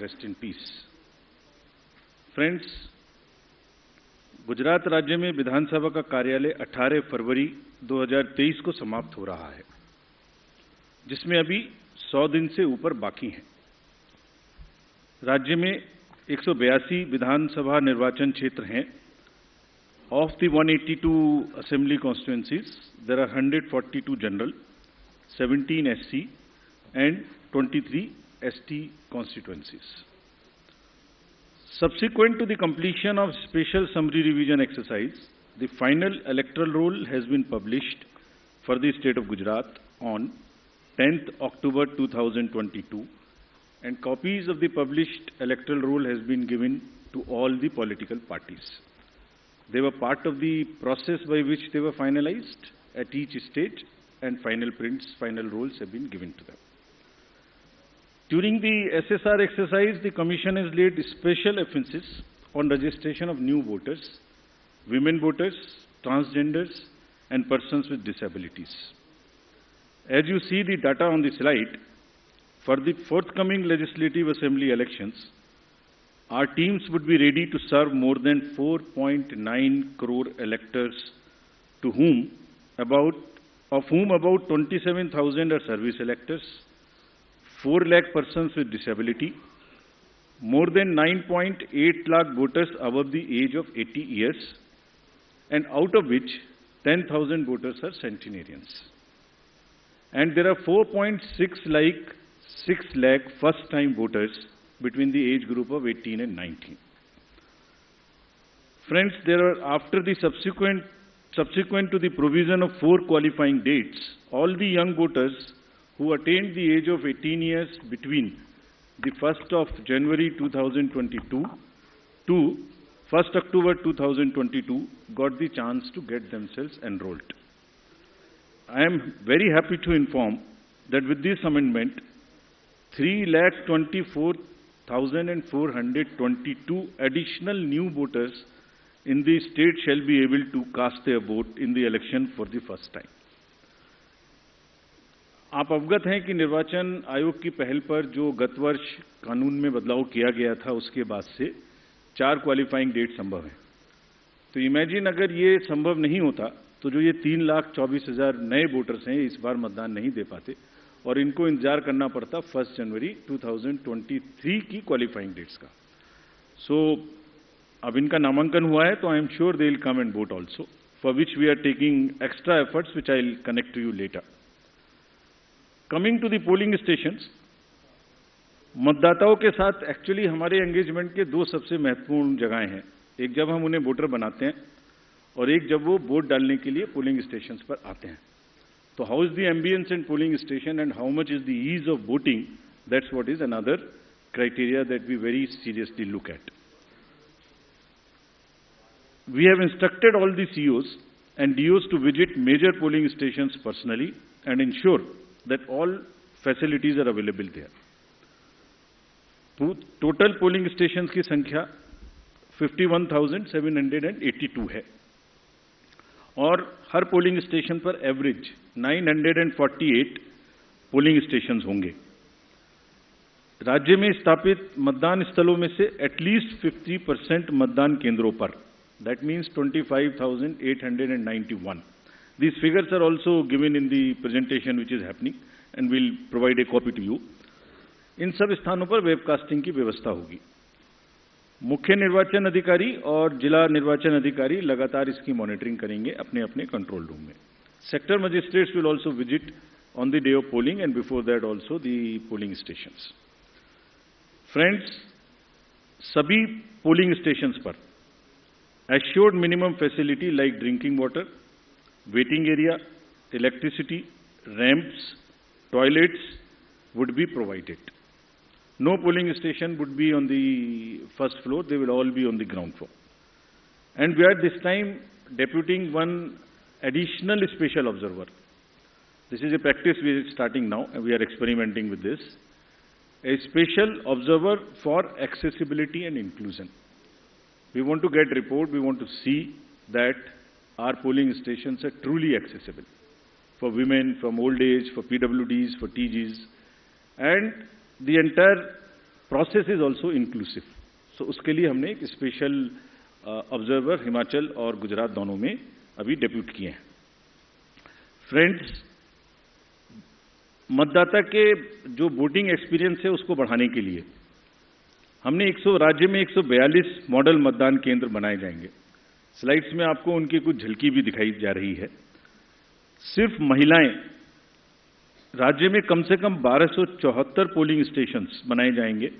rest in peace. Friends, Gujarat राज्य में विधानसभा का कार्यालय 18 फरवरी 2023 को समाप्त हो रहा है, जिसमें अभी 100 दिन से ऊपर बाकी हैं। राज्य में 182 विधानसभा निर्वाचन क्षेत्र हैं। Of the 182 assembly constituencies, there are 142 general, 17 SC and 23 ST constituencies. Subsequent to the completion of special summary revision exercise, the final electoral roll has been published for the state of Gujarat on 10th October 2022, and copies of the published electoral roll has been given to all the political parties. They were part of the process by which they were finalized at each stage, and final prints, final rolls have been given to them. During the SSR exercise, the Commission has laid special emphasis on registration of new voters, women voters, transgenders, and persons with disabilities. As you see the data on the slide, for the forthcoming Legislative Assembly elections, our teams would be ready to serve more than 4.9 crore electors, of whom about 27,000 are service electors, 4 lakh persons with disability, more than 9.8 lakh voters above the age of 80 years, and out of which 10,000 voters are centenarians. And there are 4.6 lakh first-time voters between the age group of 18 and 19. Friends, there are, after the subsequent to the provision of 4 qualifying dates, all the young voters who attained the age of 18 years between the 1st of January 2022 to 1st October 2022 got the chance to get themselves enrolled. I am very happy to inform that with this amendment, 3,24,422 additional new voters in the state shall be able to cast their vote in the election for the first time. आप अवगत हैं कि निर्वाचन आयोग की पहल पर जो गत वर्ष कानून में बदलाव किया गया था, उसके बाद से 4 क्वालिफाइंग डेट संभव है। तो इमेजिन अगर ये संभव नहीं होता तो जो ये 3,24,000 नए वोटर्स हैं, इस बार मतदान नहीं दे पाते और इनको इंतजार करना पड़ता 1 जनवरी 2023 की क्वालिफाइंग डेट्स का। सो अब इनका नामांकन हुआ है, तो I am sure they will come and vote also, for which we are taking extra efforts which I will connect to you later. Coming to the polling stations, मतदाताओं के साथ एक्चुअली हमारे एंगेजमेंट के 2 सबसे महत्वपूर्ण जगहें हैं। एक जब हम उन्हें वोटर बनाते हैं और एक जब वो वोट डालने के लिए पोलिंग स्टेशंस पर आते हैं। तो how is the ambience in polling station and how much is the ease of voting, that's what is another criteria that we very seriously look at. We have instructed all the COs and DOs to visit major polling stations personally and ensure that all facilities are available there. Total polling stations की संख्या 51,782 है और हर polling station पर average 948 polling stations होंगे। राज्य में स्थापित मतदान स्थलों में से एटलीस्ट 50% मतदान केंद्रों पर, that means 25,891. These figures are also given in the presentation which is happening and we'll provide a copy to you. इन सब स्थानों पर वेबकास्टिंग की व्यवस्था होगी। मुख्य निर्वाचन अधिकारी और जिला निर्वाचन अधिकारी लगातार इसकी मॉनिटरिंग करेंगे अपने अपने कंट्रोल रूम में। Sector magistrates will also visit on the day of polling and before that also the polling stations. Friends, सभी पोलिंग स्टेशंस पर assured minimum facility like drinking water, waiting area, electricity, ramps, toilets would be provided. No polling station would be on the first floor, they will all be on the ground floor. And we are this time deputing one additional special observer. This is a practice we are starting now and we are experimenting with this. A special observer for accessibility and inclusion. We want to get report, we want to see that our polling stations are truly accessible for women, from old age, for PWDs, for TGs, and the entire process is also inclusive. So उसके लिए हमने एक special observer Himachal और गुजरात दोनों में अभी depute किए हैं। फ्रेंड्स, मतदाता के जो वोटिंग एक्सपीरियंस है उसको बढ़ाने के लिए हमने राज्य में 142 मॉडल मतदान केंद्र बनाए जाएंगे। स्लाइड्स में आपको उनकी कुछ झलकी भी दिखाई जा रही है। सिर्फ महिलाएं, राज्य में कम से कम 1274 पोलिंग स्टेशंस बनाए जाएंगे,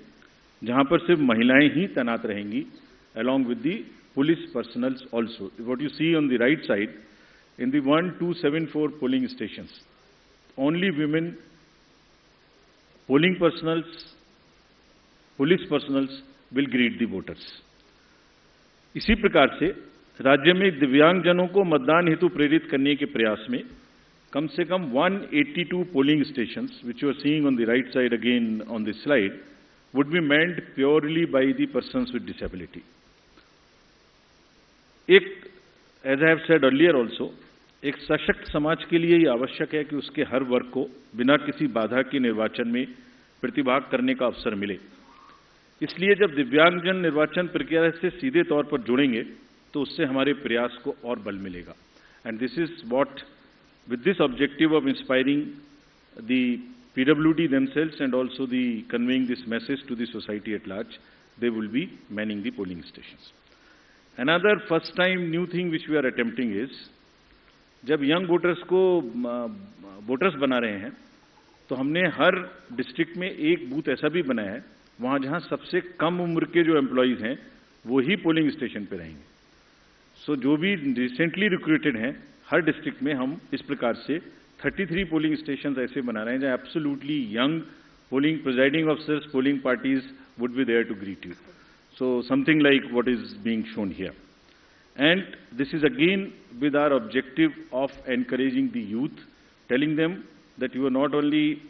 जहां पर सिर्फ महिलाएं ही तैनात रहेंगी, along with the police personnel also. What you see on the right side, in the 1274 polling stations, only women polling personals, police personals will greet the voters. इसी प्रकार से राज्य में दिव्यांगजनों को मतदान हेतु प्रेरित करने के प्रयास में कम से कम 182 polling stations, which you are seeing on the right side again on this slide, would be manned purely by the persons with disability. As I have said earlier also, एक सशक्त समाज के लिए ये आवश्यक है कि उसके हर वर्ग को बिना किसी बाधा के निर्वाचन में प्रतिभाग करने का अवसर मिले। इसलिए जब दिव्यांगजन निर्वाचन प्रक्रिया से सीधे तौर पर जुड़ेंगे तो उससे हमारे प्रयास को और बल मिलेगा। And this is what, with this objective of inspiring the PWD themselves and also the conveying this message to the society at large, they will be manning the polling stations. Another first time new thing which we are attempting is, जब young voters को voters बना रहे हैं तो हमने हर district में एक booth ऐसा भी बनाया है वहां जहां सबसे कम उम्र के जो एम्प्लॉइज हैं वो ही पोलिंग स्टेशन पे रहेंगे। सो जो भी रिसेंटली रिक्रूटेड हैं हर डिस्ट्रिक्ट में हम इस प्रकार से 33 पोलिंग स्टेशन ऐसे बना रहे हैं जहां absolutely young polling presiding officers, polling parties would be there to greet you. So something like what is being shown here. And this is again with our objective of encouraging the youth, telling them that you are not only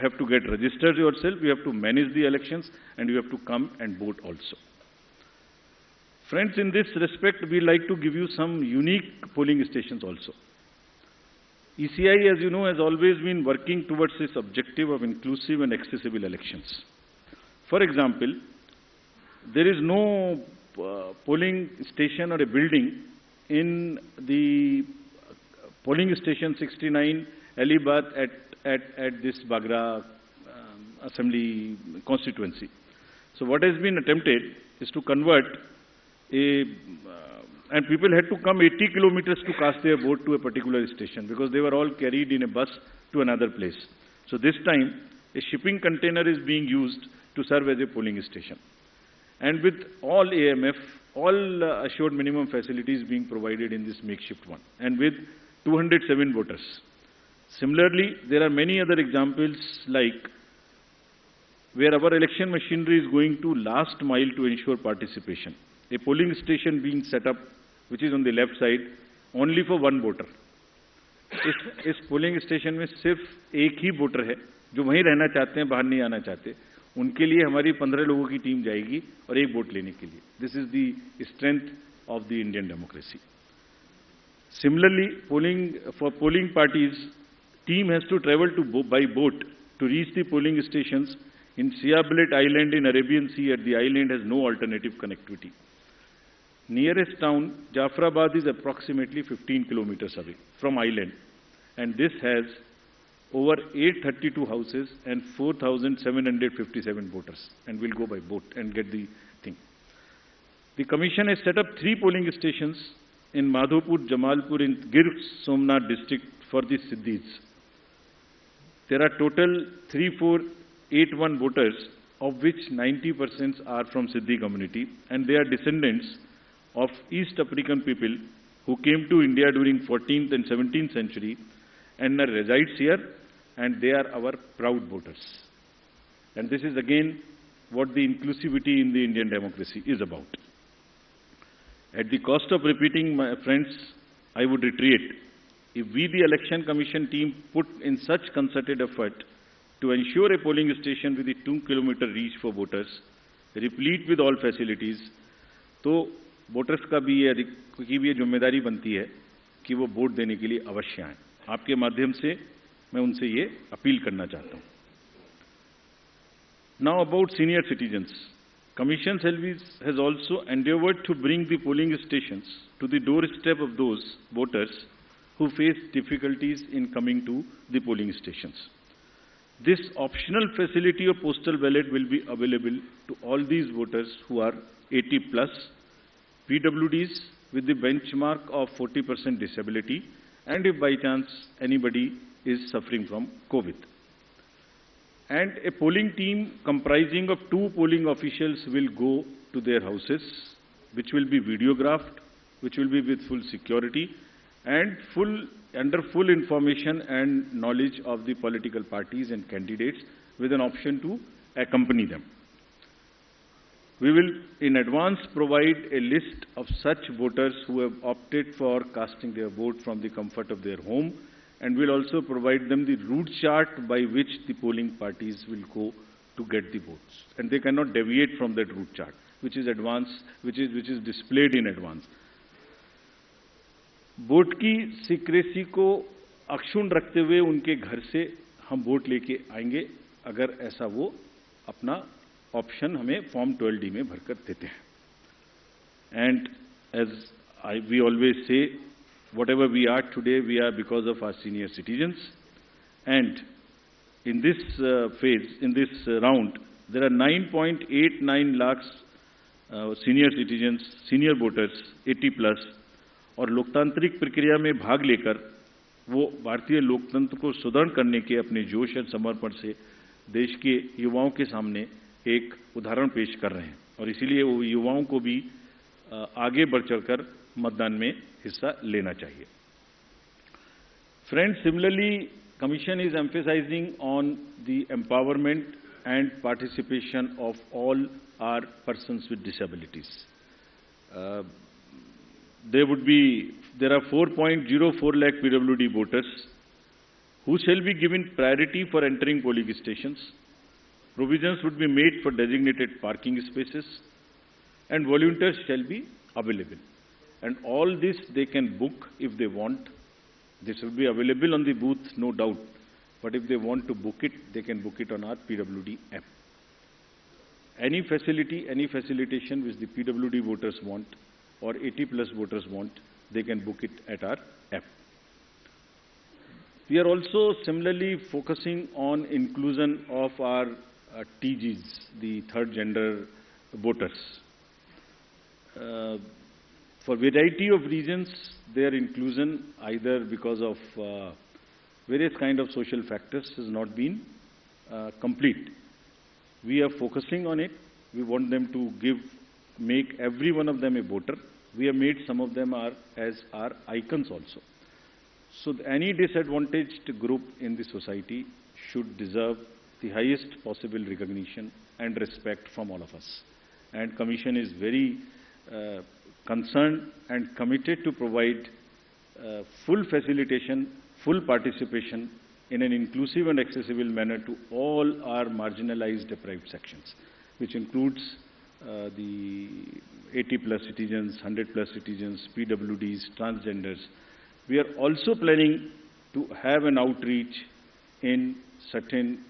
have to get registered yourself, you have to manage the elections and you have to come and vote also. Friends, in this respect, we like to give you some unique polling stations also. ECI, as you know, has always been working towards this objective of inclusive and accessible elections. For example, there is no polling station or a building in the polling station 69 Alibath at this Bagra Assembly constituency. So what has been attempted is to convert and people had to come 80 kilometers to cast their vote to a particular station because they were all carried in a bus to another place. So this time a shipping container is being used to serve as a polling station. And with all AMF, all assured minimum facilities being provided in this makeshift one, and with 207 voters. Similarly, there are many other examples like where our election machinery is going to last mile to ensure participation. A polling station being set up, which is on the left side, only for one voter. इस polling station में सिर्फ एक ही voter है जो वहीं रहना चाहते हैं, बाहर नहीं आना चाहते। उनके लिए हमारी 15 लोगों की टीम जाएगी और एक वोट लेने के लिए। This is the strength of the Indian democracy. Similarly, for polling parties, team has to travel by boat to reach the polling stations in Siabelet Island in Arabian Sea. At the island has no alternative connectivity. Nearest town, Jafrabad, is approximately 15 kilometers away from island, and this has over 832 houses and 4,757 voters, and will go by boat and get the thing. The commission has set up 3 polling stations in Madhopur, Jamalpur, in Gir Somnath district for the Siddhis. There are total 3481 voters, of which 90% are from Siddhi community, and they are descendants of East African people who came to India during 14th and 17th century and resides here, and they are our proud voters. And this is again what the inclusivity in the Indian democracy is about. At the cost of repeating, my friends, I would reiterate, if we, the Election Commission team, put in such concerted effort to ensure a polling station with a 2-kilometer reach for voters, replete with all facilities, तो voters का भी ये जिम्मेदारी बनती है कि वो vote देने के लिए अवश्य आएं। आपके माध्यम से मैं उनसे ये अपील करना चाहता हूं। Now about senior citizens. Commission Service has also endeavored to bring the polling stations to the doorstep of those voters who face difficulties in coming to the polling stations. This optional facility of postal ballot will be available to all these voters who are 80 plus, PWDs with the benchmark of 40% disability, and if by chance anybody is suffering from COVID. And a polling team comprising of 2 polling officials will go to their houses, which will be videographed, which will be with full security and under full information and knowledge of the political parties and candidates, with an option to accompany them. We will in advance provide a list of such voters who have opted for casting their vote from the comfort of their home, and will also provide them the route chart by which the polling parties will go to get the votes. And they cannot deviate from that route chart, which is displayed in advance. Vote की secrecy को अक्षुण्ण रखते हुए उनके घर से हम vote लेके आएंगे, अगर ऐसा वो अपना ऑप्शन हमें फॉर्म 12D में भरकर देते हैं. And as we always say, whatever we are today, we are because of our senior citizens. And in this phase, in this round, there are 9.89 lakhs senior citizens, senior voters, 80 plus, और लोकतांत्रिक प्रक्रिया में भाग लेकर वो भारतीय लोकतंत्र को सुदृढ़ करने के अपने जोश और समर्पण से देश के युवाओं के सामने एक उदाहरण पेश कर रहे हैं, और इसीलिए वो युवाओं को भी आगे बढ़ चढ़कर मतदान में हिस्सा लेना चाहिए. Friends, similarly, Commission is emphasizing on the empowerment and participation of all our persons with disabilities. There are 4.04 lakh PWD voters who shall be given priority for entering polling stations. Provisions would be made for designated parking spaces, and volunteers shall be available. And all this they can book if they want. This will be available on the booth, no doubt. But if they want to book it, they can book it on our PWD app. Any facility, any facilitation which the PWD voters want, or 80 plus voters want, they can book it at our app. We are also similarly focusing on inclusion of our TGs, the third gender voters. For variety of reasons, their inclusion, either because of various kind of social factors, has not been complete. We are focusing on it. We want them to make every one of them a voter. We have made some of them as our icons also. So any disadvantaged group in the society should deserve the highest possible recognition and respect from all of us. And Commission is very concerned and committed to provide full facilitation, full participation in an inclusive and accessible manner to all our marginalized deprived sections, which includes the 80 plus citizens, 100 plus citizens, PWDs, transgenders. We are also planning to have an outreach in certain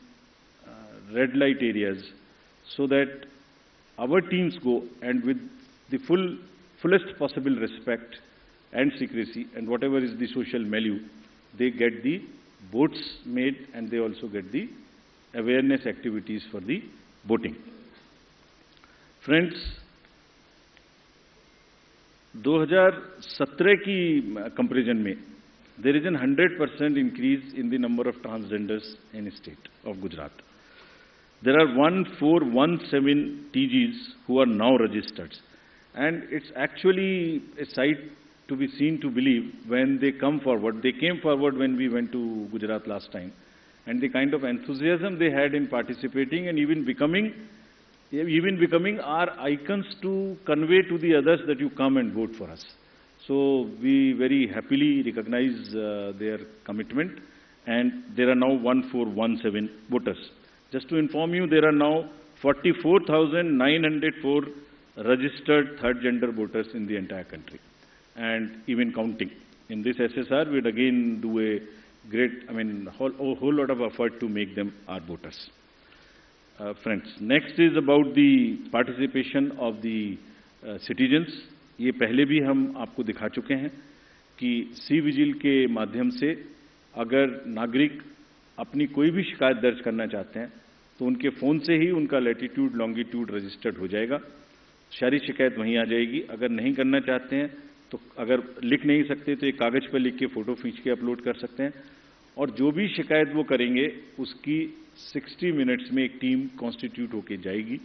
red light areas, so that our teams go and with the fullest possible respect and secrecy and whatever is the social milieu, they get the votes made, and they also get the awareness activities for the voting. Friends, 2017 की comparison में there is a 100% increase in the number of transgenders in the state of Gujarat. There are 1417 TGs who are now registered, and it's actually a sight to be seen to believe when they come forward. They came forward when we went to Gujarat last time, and the kind of enthusiasm they had in participating and even becoming our icons to convey to the others that you come and vote for us. So we very happily recognize their commitment, and there are now 1417 voters. Just to inform you, there are now 44,904 registered third gender voters in the entire country, and even counting. In this SSR, we'd again do a great, whole lot of effort to make them our voters. friends. Next is about the participation of the citizens. ये पहले भी हम आपको दिखा चुके हैं कि C vigil के माध्यम से अगर नागरिक अपनी कोई भी शिकायत दर्ज करना चाहते हैं तो उनके फ़ोन से ही उनका लैटिट्यूड लॉन्गिट्यूड रजिस्टर्ड हो जाएगा, सारी शिकायत वहीं आ जाएगी। अगर नहीं करना चाहते हैं तो अगर लिख नहीं सकते तो एक कागज़ पर लिख के फ़ोटो खींच के अपलोड कर सकते हैं, और जो भी शिकायत वो करेंगे उसकी 60 मिनट्स में एक टीम कॉन्स्टिट्यूट होके जाएगी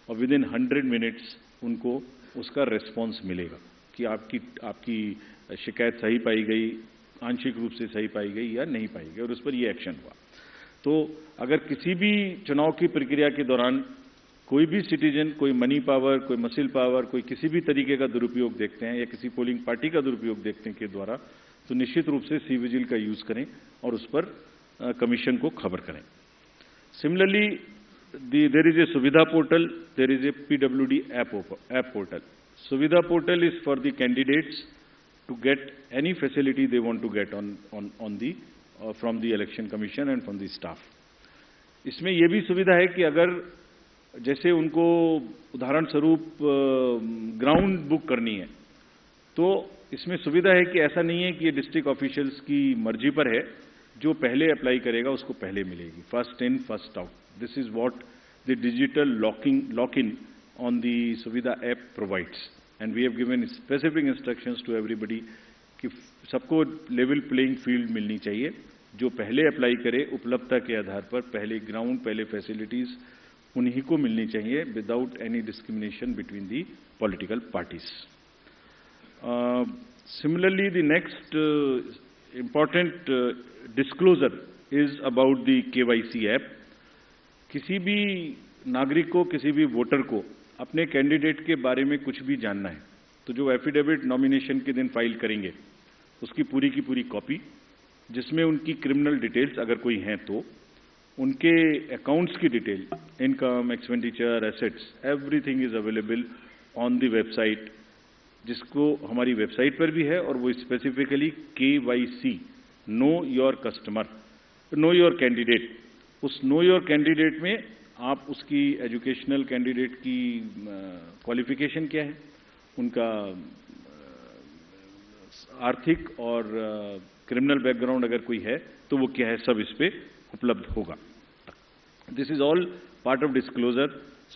और विद इन 100 मिनट्स उनको उसका रिस्पॉन्स मिलेगा कि आपकी शिकायत सही पाई गई, आंशिक रूप से सही पाई गई या नहीं पाई गई, और उस पर ये एक्शन हुआ। तो अगर किसी भी चुनाव की प्रक्रिया के दौरान कोई भी सिटीजन कोई मनी पावर, कोई मसिल पावर, कोई किसी भी तरीके का दुरुपयोग देखते हैं या किसी पोलिंग पार्टी का दुरुपयोग देखते हैं के द्वारा, तो निश्चित रूप से सी विजिल का यूज करें और उस पर कमीशन को खबर करें। Similarly there is a Suvidha portal, there is a PWD app portal. Suvidha portal is for the candidates to get any facility they want to get from the election commission and from the staff. इसमें यह भी सुविधा है कि अगर जैसे उनको उदाहरण स्वरूप ग्राउंड बुक करनी है तो इसमें सुविधा है कि ऐसा नहीं है कि ये डिस्ट्रिक्ट ऑफिशियल्स की मर्जी पर है, जो पहले अप्लाई करेगा उसको पहले मिलेगी, first in first out. This is what the digital lock-in on the Suvidha app provides, and we have given specific instructions to everybody कि सबको लेवल प्लेइंग फील्ड मिलनी चाहिए. जो पहले अप्लाई करे उपलब्धता के आधार पर पहले ग्राउंड, पहले फैसिलिटीज उन्हीं को मिलनी चाहिए without any discrimination between the political parties. Similarly, the next important disclosure is about the KYC app. किसी भी नागरिक को, किसी भी वोटर को अपने कैंडिडेट के बारे में कुछ भी जानना है तो जो एफिडेविट नॉमिनेशन के दिन फाइल करेंगे उसकी पूरी की पूरी कॉपी, जिसमें उनकी क्रिमिनल डिटेल्स अगर कोई हैं तो उनके अकाउंट्स की detail, income, expenditure, assets, everything is available on the website, जिसको हमारी वेबसाइट पर भी है, और वो specifically KYC, know your customer, know your candidate. उस नो योर कैंडिडेट में आप उसकी एजुकेशनल कैंडिडेट की क्वालिफिकेशन क्या है, उनका आर्थिक और क्रिमिनल बैकग्राउंड अगर कोई है तो वो क्या है, सब इस पे उपलब्ध होगा. This is all part of disclosure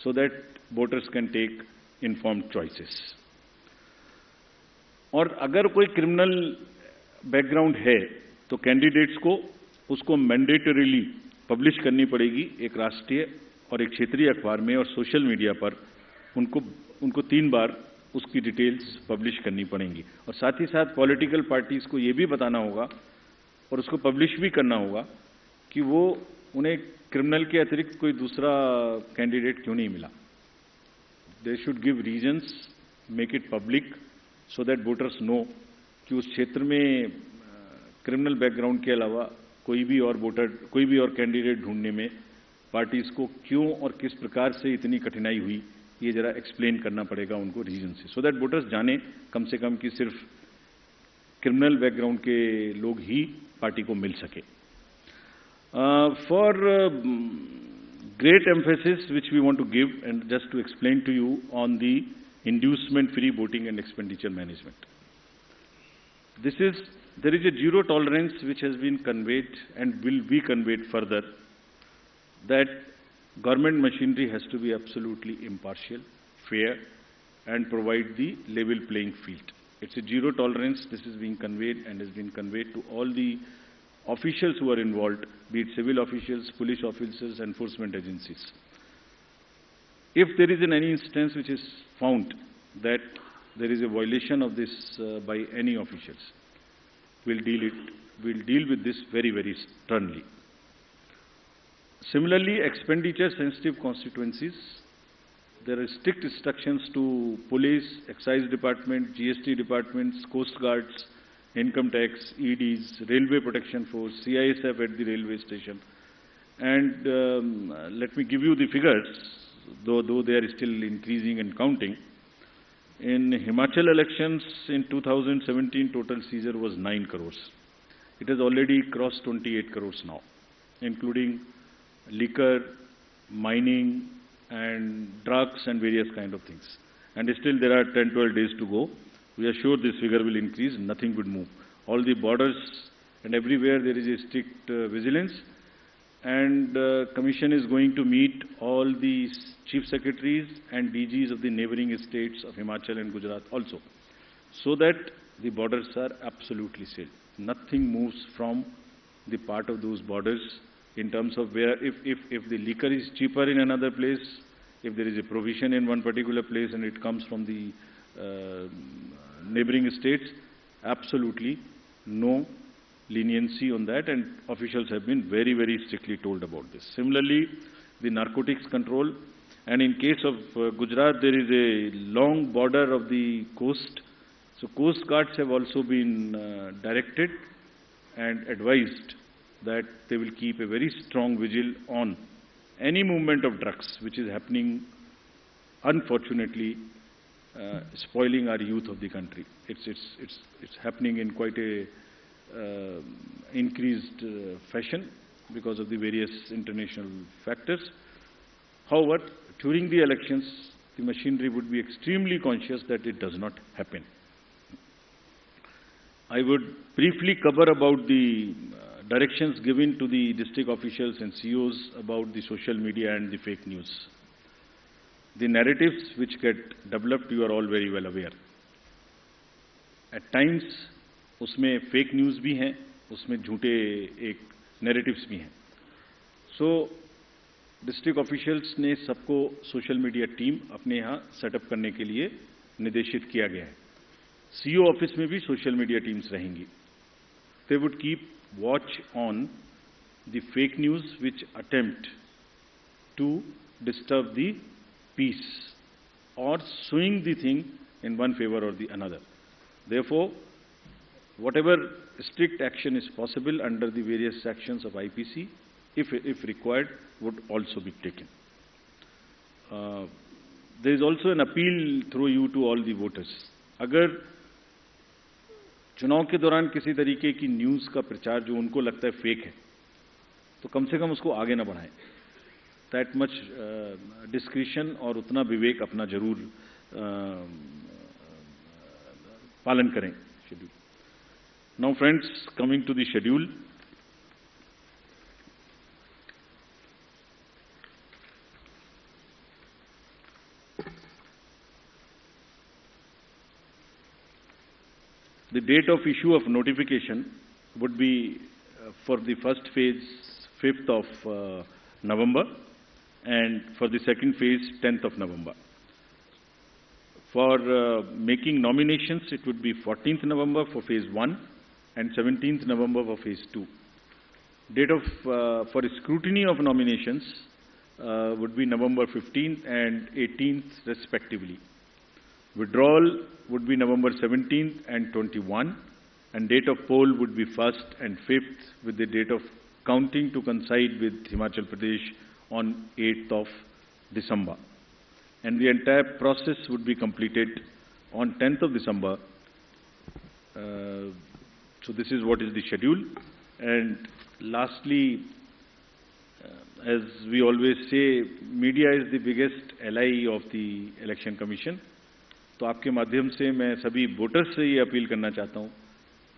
so that voters can take informed choices. और अगर कोई क्रिमिनल बैकग्राउंड है तो कैंडिडेट्स को उसको मैंडेटरीली पब्लिश करनी पड़ेगी एक राष्ट्रीय और एक क्षेत्रीय अखबार में, और सोशल मीडिया पर उनको 3 बार उसकी डिटेल्स पब्लिश करनी पड़ेंगी. और साथ ही साथ पॉलिटिकल पार्टीज को ये भी बताना होगा और उसको पब्लिश भी करना होगा कि वो उन्हें क्रिमिनल के अतिरिक्त कोई दूसरा कैंडिडेट क्यों नहीं मिला. They should give reasons, make it public so that voters know कि उस क्षेत्र में क्रिमिनल बैकग्राउंड के अलावा कोई भी और कैंडिडेट ढूंढने में पार्टीज को क्यों और किस प्रकार से इतनी कठिनाई हुई, ये जरा एक्सप्लेन करना पड़ेगा उनको रीजन से, सो दैट वोटर्स जाने कम से कम कि सिर्फ क्रिमिनल बैकग्राउंड के लोग ही पार्टी को मिल सके. For great emphasis which we want to give and just to explain to you on the inducement free voting and expenditure management. There is a zero tolerance which has been conveyed and will be conveyed further, that government machinery has to be absolutely impartial, fair, and provide the level playing field. It's a zero tolerance. This is being conveyed and has been conveyed to all the officials who are involved, be it civil officials, police officers, enforcement agencies. If there is any instance which is found that there is a violation of this by any officials, we'll deal with this very, very sternly. Similarly, expenditure sensitive constituencies, there are strict instructions to police, excise department, GST departments, coast guards, income tax, EDs, railway protection force, CISF at the railway station. And let me give you the figures, though they are still increasing and counting. In Himachal elections in 2017, total seizure was 9 crores. It has already crossed 28 crores now, including liquor, mining and drugs and various kind of things. And still there are 10-12 days to go. We are sure this figure will increase, nothing would move. All the borders and everywhere there is a strict vigilance, and Commission is going to meet all the Chief Secretaries and DGs of the neighboring states of Himachal and Gujarat also, so that the borders are absolutely sealed. Nothing moves from the part of those borders in terms of where, if the liquor is cheaper in another place, if there is a provision in one particular place and it comes from the neighboring states, absolutely no leniency on that, and officials have been very, very strictly told about this. Similarly, the narcotics control, and in case of Gujarat, there is a long border of the coast, so coast guards have also been directed and advised that they will keep a very strong vigil on any movement of drugs which is happening, unfortunately, spoiling our youth of the country. It's happening in quite a increased fashion because of the various international factors. However, during the elections, the machinery would be extremely conscious that it does not happen. I would briefly cover about the directions given to the district officials and COs about the social media and the fake news. The narratives which get developed, you are all very well aware. At times, उसमें fake news भी हैं, उसमें झूठे एक narratives भी हैं. सो district officials ने सबको सोशल मीडिया टीम अपने यहाँ सेटअप करने के लिए निर्देशित किया गया है. सीओ ऑफिस में भी सोशल मीडिया टीम्स रहेंगी. They would keep watch on the fake news which attempt to disturb the peace or swing the thing in one favor or the another. Therefore, whatever strict action is possible under the various sections of IPC, if required, would also be taken. There is also an appeal through you to all the voters. अगर चुनाव के दौरान किसी तरीके की news का प्रचार जो उनको लगता है फेक है, तो कम से कम उसको आगे न बढ़ाएं. That much discretion और उतना विवेक अपना जरूर पालन करें. Schedule. Now, friends, coming to the schedule. The date of issue of notification would be for the first phase 5th of November. And for the second phase, 10th of November. For making nominations, it would be 14th November for phase 1 and 17th November for phase 2. Date of for scrutiny of nominations would be November 15th and 18th respectively. Withdrawal would be November 17th and 21, and date of poll would be 1st and 5th, with the date of counting to coincide with Himachal Pradesh on 8th of December. And the entire process would be completed on 10th of December. So this is what is the schedule. And lastly, as we always say, media is the biggest ally of the Election Commission. तो आपके माध्यम से मैं सभी voters से ये appeal करना चाहता हूँ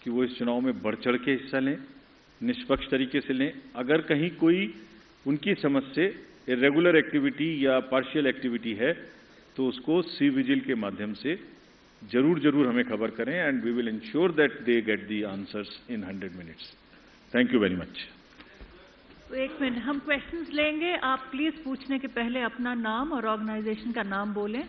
कि वो इस चुनाव में बढ़ चढ़ के हिस्सा लें, निष्पक्ष तरीके से लें. अगर कहीं कोई उनकी समझ से इरेगुलर एक्टिविटी या पार्शियल एक्टिविटी है तो उसको सी विजिल के माध्यम से जरूर हमें खबर करें, and we will ensure that they get the answers in 100 minutes. Thank you very much. एक मिनट, हम क्वेश्चंस लेंगे. आप प्लीज पूछने के पहले अपना नाम और ऑर्गेनाइजेशन का नाम बोलें.